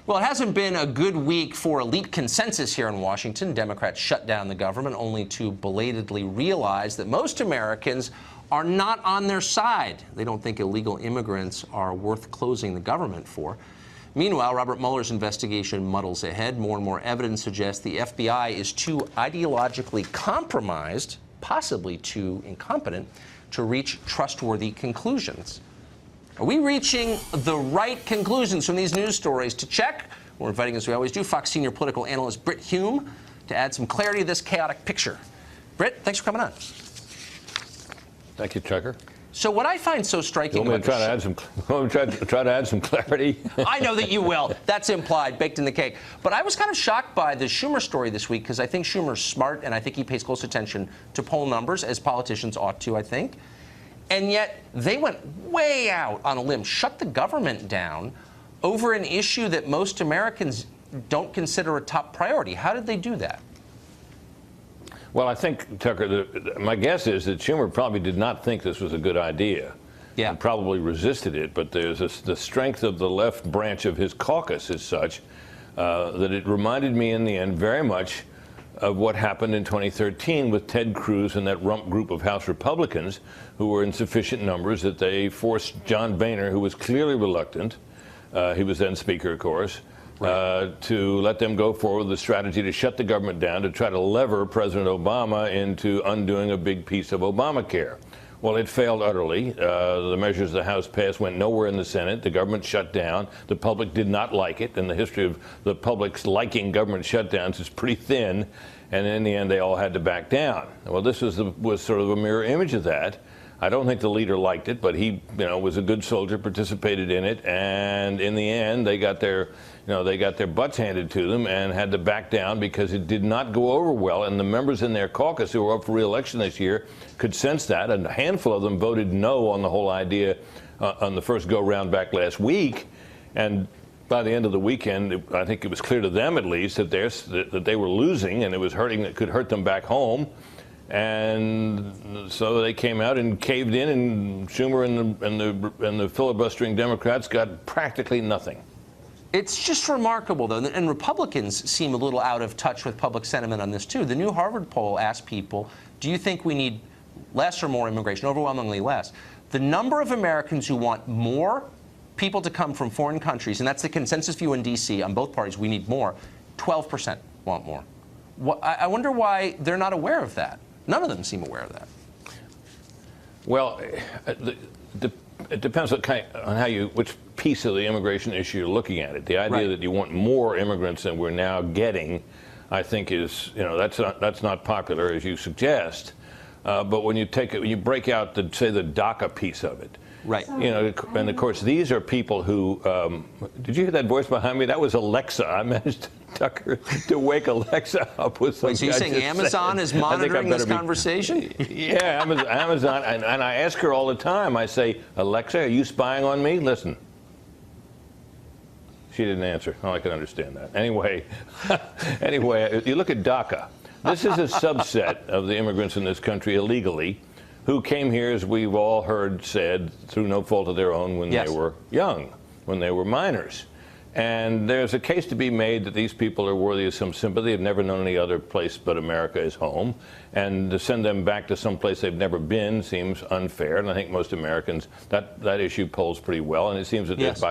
Well, it hasn't been a good week for elite consensus here in Washington. Democrats shut down the government only to belatedly realize that most Americans are not on their side. They don't think illegal immigrants are worth closing the government for. Meanwhile, Robert Mueller's investigation muddles ahead. More and more evidence suggests the FBI is too ideologically compromised, possibly too incompetent, to reach trustworthy conclusions. Are we reaching the right conclusions from these news stories? To check, we're inviting, as we always do, Fox senior political analyst Brit Hume to add some clarity to this chaotic picture. Brit, thanks for coming on. Thank you, Tucker. So what I find so striking about try to add some clarity. I know that you will. That's implied, baked in the cake. But I was kind of shocked by the Schumer story this week because I think Schumer's smart and I think he pays close attention to poll numbers, as politicians ought to, I think. And yet they went way out on a limb, shut the government down over an issue that most Americans don't consider a top priority. How did they do that? Well, I think, Tucker, my guess is that Schumer probably did not think this was a good idea. Yeah. And probably resisted it. But the strength of the left branch of his caucus is such that it reminded me in the end very much of what happened in 2013 with Ted Cruz and that rump group of House Republicans who were in sufficient numbers that they forced John Boehner, who was clearly reluctant, he was then Speaker, of course, to let them go forward with the strategy to shut the government down, to try to lever President Obama into undoing a big piece of Obamacare. Well, it failed utterly. The measures the House passed went nowhere in the Senate. The government shut down. The public did not like it, and the history of the public's liking government shutdowns is pretty thin. And in the end, they all had to back down. Well, this was sort of a mirror image of that. I don't think the leader liked it, but he, was a good soldier, participated in it, and in the end, they got their butts handed to them and had to back down because it did not go over well. And the members in their caucus who were up for re-election this year could sense that, and a handful of them voted no on the whole idea on the first go-round back last week. And by the end of the weekend, I think it was clear to them, at least, that they were losing, and it was hurting. It could hurt them back home. And so they came out and caved in, and Schumer and the filibustering Democrats got practically nothing. It's just remarkable, though, and Republicans seem a little out of touch with public sentiment on this, too. The new Harvard poll asked people, do you think we need less or more immigration? Overwhelmingly less. The number of Americans who want more people to come from foreign countries, and that's the consensus view in D.C. on both parties, we need more, 12% want more. I wonder why they're not aware of that. None of them seem aware of that. Well, it depends on which piece of the immigration issue you're looking at it. The idea that you want more immigrants than we're now getting, I think is, that's not popular, as you suggest. But when you break out say the DACA piece of it, right? And of course these are people who. Did you hear that voice behind me? That was Alexa. I managed, Tucker, to wake Alexa up with some. Wait, so you're saying Amazon is monitoring this conversation? Yeah, Amazon, and I ask her all the time. I say, Alexa, are you spying on me? Listen. She didn't answer. Oh, I can understand that. Anyway, you look at DACA. This is a subset of the immigrants in this country illegally who came here, as we've all heard said, through no fault of their own when they were young, when they were minors. And there's a case to be made that these people are worthy of some sympathy. They've never known any other place but America as home. And to send them back to some place they've never been seems unfair. And I think most Americans, that issue polls pretty well. And it seems that there's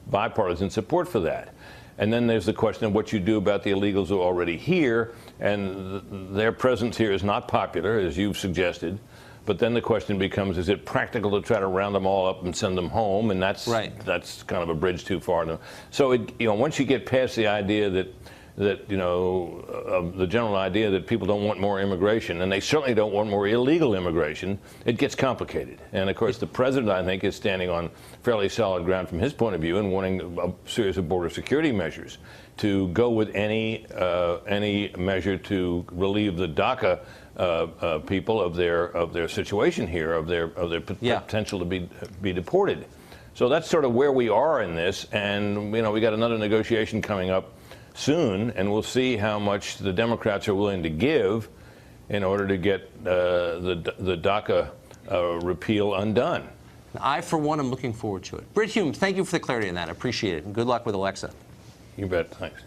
bipartisan support for that. And then there's the question of what you do about the illegals who are already here. And their presence here is not popular, as you've suggested. But then the question becomes, is it practical to try to round them all up and send them home? And that's kind of a bridge too far. So once you get past the idea that the general idea that people don't want more immigration, and they certainly don't want more illegal immigration, it gets complicated. And of course, the president, I think, is standing on fairly solid ground from his point of view and wanting a series of border security measures to go with any measure to relieve the DACA people of their situation here, of their potential to be deported. So that's sort of where we are in this, and we got another negotiation coming up soon, and we'll see how much the Democrats are willing to give in order to get the DACA repeal undone. I, for one, am looking forward to it. Britt Hume, thank you for the clarity on that. I appreciate it. And good luck with Alexa. You bet. Thanks.